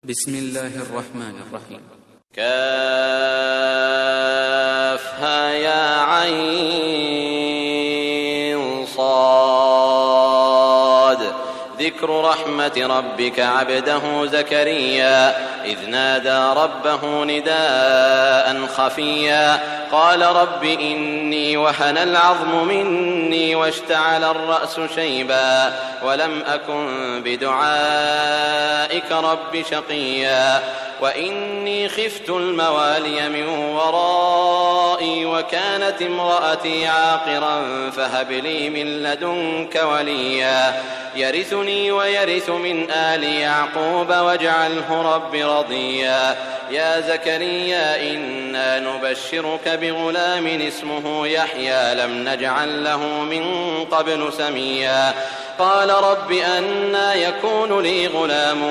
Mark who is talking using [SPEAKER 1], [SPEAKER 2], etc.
[SPEAKER 1] بسم الله الرحمن الرحيم.
[SPEAKER 2] كافها يا عين صاد ذكر رحمة ربك عبده زكريا إذ نادى ربه نداء خفيا قال رب إني وهن العظم مني واشتعل الرأس شيبا ولم أكن بدعائك رب شقيا وإني خفت الموالي من ورائي وكانت امرأتي عاقرا فهب لي من لدنك وليا يرثني ويرث من آل يعقوب واجعله رب رضيا يا زكريا إنا نبشرك بغلام اسمه يحيى لم نجعل له من قبل سميا قال رب أنى يكون لي غلام